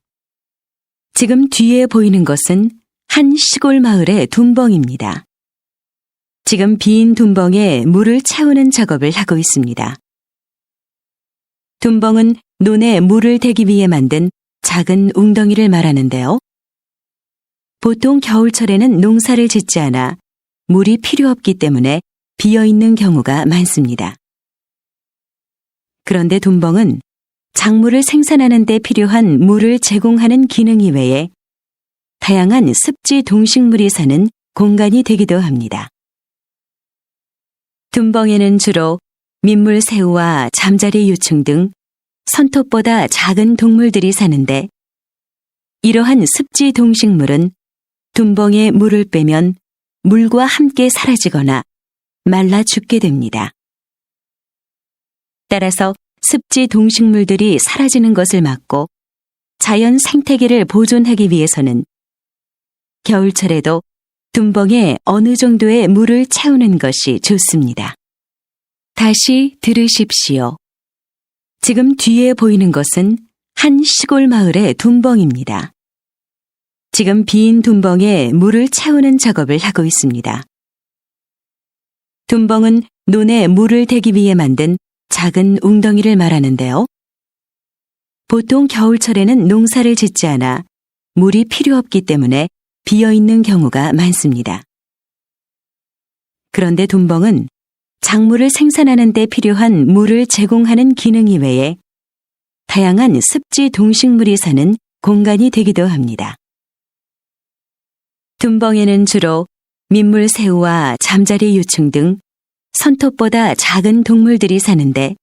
지금 뒤에 보이는 것은 한 시골 마을의 둔벙입니다. 지금 빈 둔벙에 물을 채우는 작업을 하고 있습니다. 둔벙은 논에 물을 대기 위해 만든 작은 웅덩이를 말하는데요. 보통 겨울철에는 농사를 짓지 않아 물이 필요 없기 때문에 비어있는 경우가 많습니다. 그런데 둔벙은 작물을 생산하는 데 필요한 물을 제공하는 기능 이외에 다양한 습지 동식물이 사는 공간이 되기도 합니다. 둔벙에는 주로 민물새우와 잠자리 유충 등 손톱보다 작은 동물들이 사는데 이러한 습지 동식물은 둔벙에 물을 빼면 물과 함께 사라지거나 말라 죽게 됩니다. 따라서 습지 동식물들이 사라지는 것을 막고 자연 생태계를 보존하기 위해서는 겨울철에도 둔벙에 어느 정도의 물을 채우는 것이 좋습니다. 다시 들으십시오. 지금 뒤에 보이는 것은 한 시골 마을의 둔벙입니다. 지금 빈 둔벙에 물을 채우는 작업을 하고 있습니다. 둔벙은 논에 물을 대기 위해 만든 작은 웅덩이를 말하는데요. 보통 겨울철에는 농사를 짓지 않아 물이 필요 없기 때문에 비어있는 경우가 많습니다. 그런데 둔벙은 작물을 생산하는 데 필요한 물을 제공하는 기능 이외에 다양한 습지 동식물이 사는 공간이 되기도 합니다. 둔벙에는 주로 민물새우와 잠자리 유충 등 손톱보다 작은 동물들이 사는데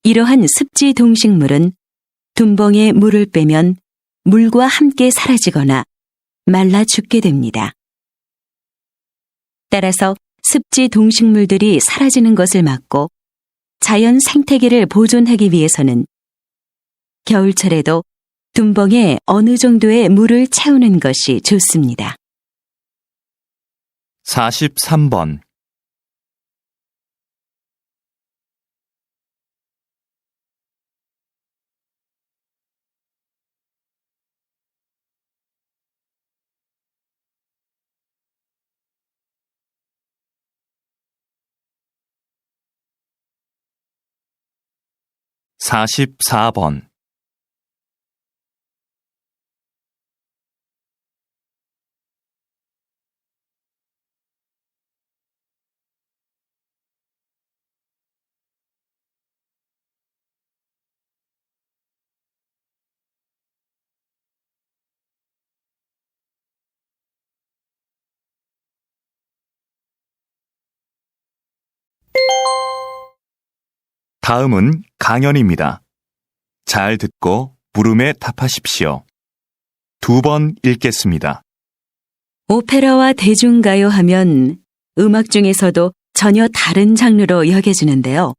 이러한 습지 동식물은 둔벙에 물을 빼면 물과 함께 사라지거나 말라 죽게 됩니다. 따라서 습지 동식물들이 사라지는 것을 막고 자연 생태계를 보존하기 위해서는 겨울철에도 둔벙에 어느 정도의 물을 채우는 것이 좋습니다. 43번. 44번. '다음은 강연입니다. 잘 듣고 물음에 답하십시오. 2번 읽겠습니다. 오페라와 대중가요 하면 음악 중에서도 전혀 다른 장르로 여겨지는데요.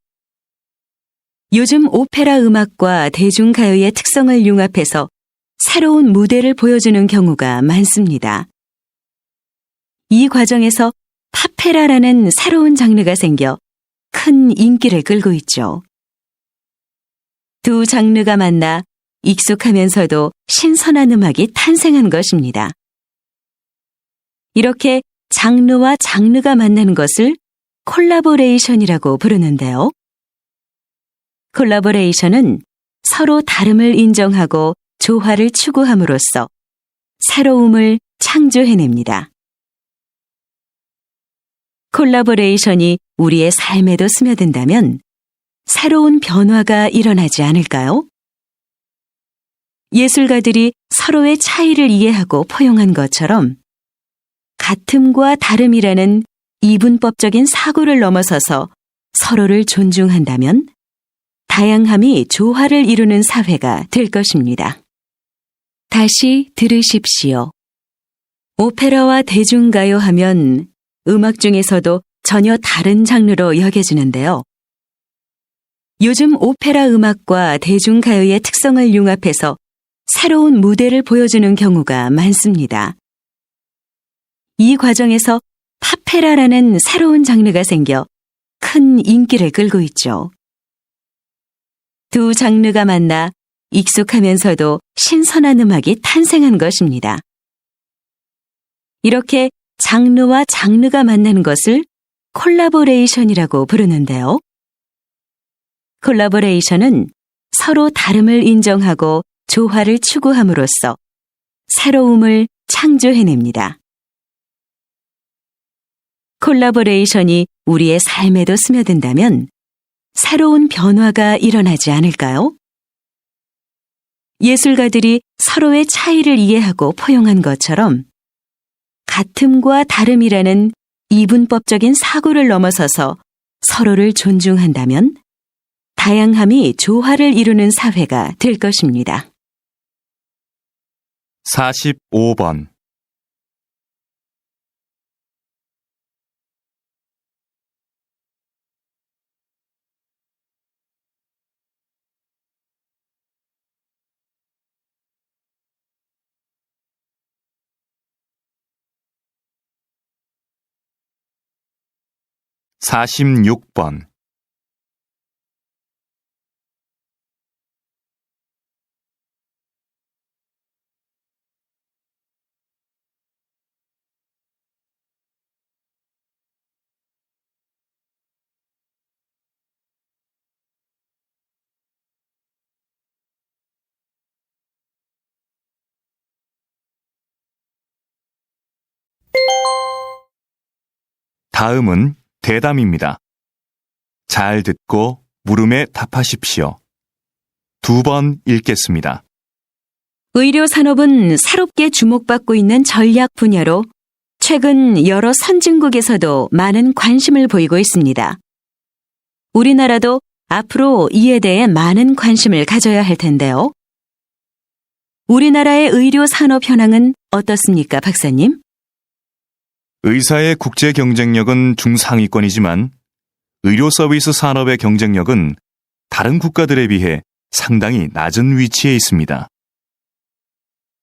요즘 오페라 음악과 대중가요의 특성을 융합해서 새로운 무대를 보여주는 경우가 많습니다. 이 과정에서 파페라라는 새로운 장르가 생겨 큰 인기를 끌고 있죠. 두 장르가 만나 익숙하면서도 신선한 음악이 탄생한 것입니다. 이렇게 장르와 장르가 만나는 것을 콜라보레이션이라고 부르는데요. 콜라보레이션은 서로 다름을 인정하고 조화를 추구함으로써 새로움을 창조해냅니다. 콜라보레이션이 우리의 삶에도 스며든다면 새로운 변화가 일어나지 않을까요? 예술가들이 서로의 차이를 이해하고 포용한 것처럼 같음과 다름이라는 이분법적인 사고를 넘어서서 서로를 존중한다면 다양함이 조화를 이루는 사회가 될 것입니다. 다시 들으십시오. 오페라와 대중가요 하면 음악 중에서도 전혀 다른 장르로 여겨지는데요. 요즘 오페라 음악과 대중가요의 특성을 융합해서 새로운 무대를 보여주는 경우가 많습니다. 이 과정에서 파페라라는 새로운 장르가 생겨 큰 인기를 끌고 있죠. 두 장르가 만나 익숙하면서도 신선한 음악이 탄생한 것입니다. 이렇게 장르와 장르가 만나는 것을 콜라보레이션이라고 부르는데요. 콜라보레이션은 서로 다름을 인정하고 조화를 추구함으로써 새로움을 창조해냅니다. 콜라보레이션이 우리의 삶에도 스며든다면 새로운 변화가 일어나지 않을까요? 예술가들이 서로의 차이를 이해하고 포용한 것처럼 같음과 다름이라는 이분법적인 사고를 넘어서서 서로를 존중한다면 다양함이 조화를 이루는 사회가 될 것입니다. 45번. 46번. '다음은 대담입니다. 잘 듣고 물음에 답하십시오. 2번 읽겠습니다. 의료 산업은 새롭게 주목받고 있는 전략 분야로 최근 여러 선진국에서도 많은 관심을 보이고 있습니다. 우리나라도 앞으로 이에 대해 많은 관심을 가져야 할 텐데요. 우리나라의 의료 산업 현황은 어떻습니까, 박사님? 의사의 국제 경쟁력은 중상위권이지만 의료 서비스 산업의 경쟁력은 다른 국가들에 비해 상당히 낮은 위치에 있습니다.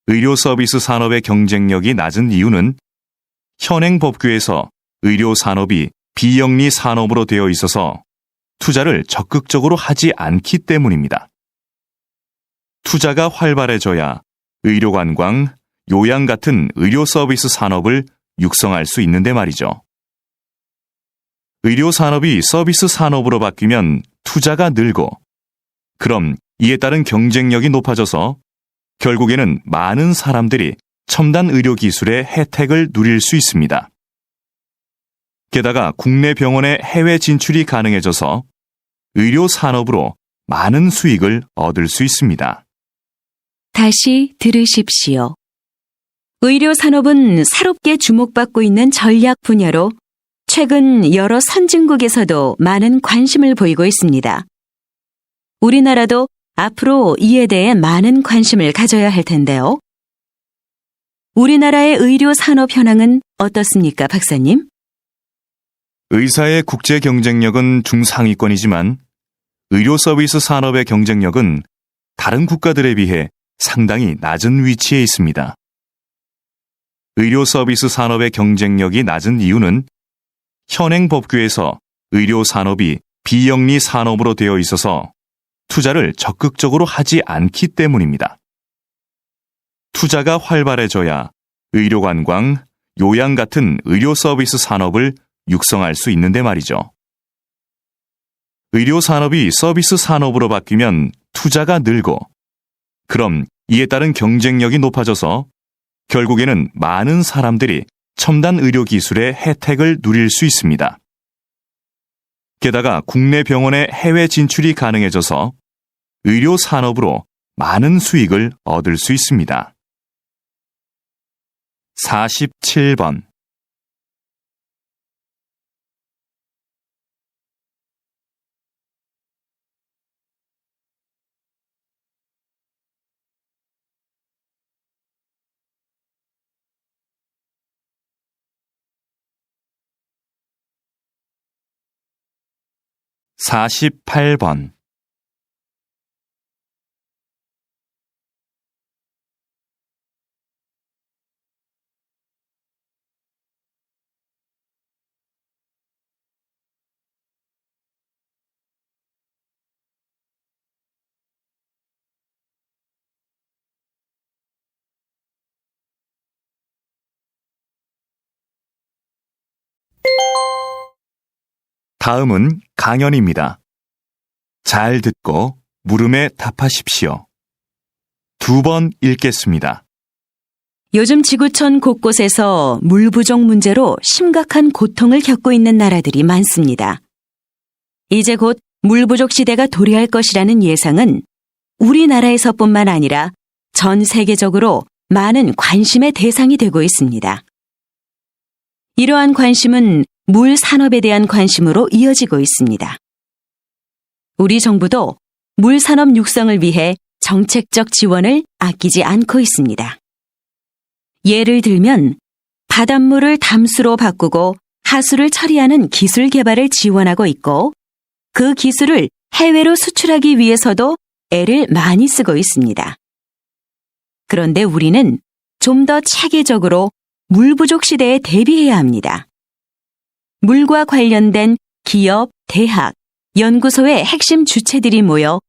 의료 서비스 산업의 경쟁력이 낮은 이유는 현행 법규에서 의료 산업이 비영리 산업으로 되어 있어서 투자를 적극적으로 하지 않기 때문입니다. 투자가 활발해져야 의료관광, 요양 같은 의료 서비스 산업을 육성할 수 있는데 말이죠. 의료 산업이 서비스 산업으로 바뀌면 투자가 늘고, 그럼 이에 따른 경쟁력이 높아져서 결국에는 많은 사람들이 첨단 의료 기술의 혜택을 누릴 수 있습니다. 게다가 국내 병원의 해외 진출이 가능해져서 의료 산업으로 많은 수익을 얻을 수 있습니다. 다시 들으십시오. 의료 산업은 새롭게 주목받고 있는 전략 분야로 최근 여러 선진국에서도 많은 관심을 보이고 있습니다. 우리나라도 앞으로 이에 대해 많은 관심을 가져야 할 텐데요. 우리나라의 의료 산업 현황은 어떻습니까, 박사님? 의사의 국제 경쟁력은 중상위권이지만 의료 서비스 산업의 경쟁력은 다른 국가들에 비해 상당히 낮은 위치에 있습니다. 의료 서비스 산업의 경쟁력이 낮은 이유는 현행 법규에서 의료 산업이 비영리 산업으로 되어 있어서 투자를 적극적으로 하지 않기 때문입니다. 투자가 활발해져야 의료관광, 요양 같은 의료 서비스 산업을 육성할 수 있는데 말이죠. 의료 산업이 서비스 산업으로 바뀌면 투자가 늘고, 그럼 이에 따른 경쟁력이 높아져서 결국에는 많은 사람들이 첨단 의료 기술의 혜택을 누릴 수 있습니다. 게다가 국내 병원의 해외 진출이 가능해져서 의료 산업으로 많은 수익을 얻을 수 있습니다. 47번. (48번) 다음은 강연입니다. 잘 듣고 물음에 답하십시오. 2번 읽겠습니다. 요즘 지구촌 곳곳에서 물 부족 문제로 심각한 고통을 겪고 있는 나라들이 많습니다. 이제 곧 물 부족 시대가 도래할 것이라는 예상은 우리나라에서뿐만 아니라 전 세계적으로 많은 관심의 대상이 되고 있습니다. 이러한 관심은 물 산업에 대한 관심으로 이어지고 있습니다. 우리 정부도 물 산업 육성을 위해 정책적 지원을 아끼지 않고 있습니다. 예를 들면 바닷물을 담수로 바꾸고 하수를 처리하는 기술 개발을 지원하고 있고, 그 기술을 해외로 수출하기 위해서도 애를 많이 쓰고 있습니다. 그런데 우리는 좀 더 체계적으로 물 부족 시대에 대비해야 합니다. 물과 관련된 기업, 대학, 연구소의 핵심 주체들이 모여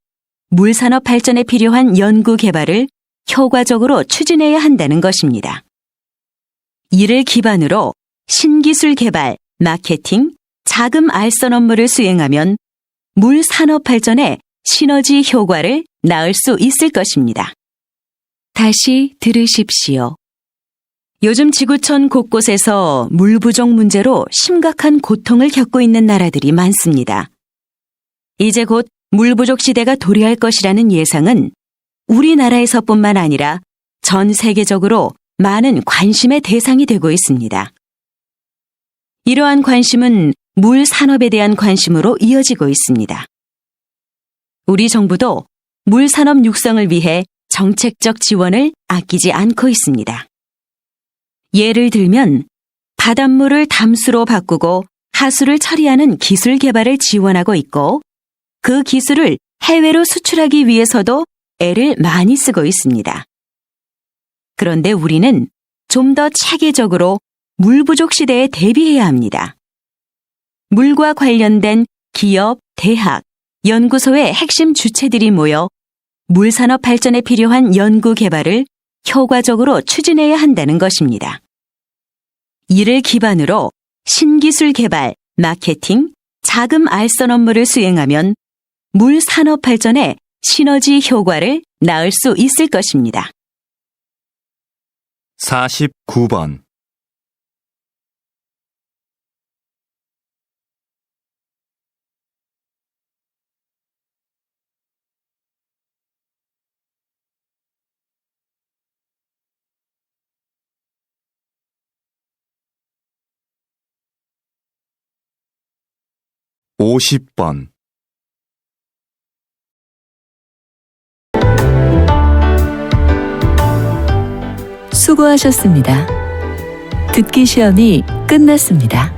물 산업 발전에 필요한 연구 개발을 효과적으로 추진해야 한다는 것입니다. 이를 기반으로 신기술 개발, 마케팅, 자금 알선 업무를 수행하면 물 산업 발전에 시너지 효과를 낳을 수 있을 것입니다. 다시 들으십시오. 요즘 지구촌 곳곳에서 물 부족 문제로 심각한 고통을 겪고 있는 나라들이 많습니다. 이제 곧 물 부족 시대가 도래할 것이라는 예상은 우리나라에서뿐만 아니라 전 세계적으로 많은 관심의 대상이 되고 있습니다. 이러한 관심은 물 산업에 대한 관심으로 이어지고 있습니다. 우리 정부도 물 산업 육성을 위해 정책적 지원을 아끼지 않고 있습니다. 예를 들면 바닷물을 담수로 바꾸고 하수를 처리하는 기술 개발을 지원하고 있고, 그 기술을 해외로 수출하기 위해서도 애를 많이 쓰고 있습니다. 그런데 우리는 좀 더 체계적으로 물 부족 시대에 대비해야 합니다. 물과 관련된 기업, 대학, 연구소의 핵심 주체들이 모여 물산업 발전에 필요한 연구 개발을 효과적으로 추진해야 한다는 것입니다. 이를 기반으로 신기술 개발, 마케팅, 자금 알선 업무를 수행하면 물산업 발전에 시너지 효과를 낳을 수 있을 것입니다. 49번. (50번) 수고하셨습니다. 듣기 시험이 끝났습니다.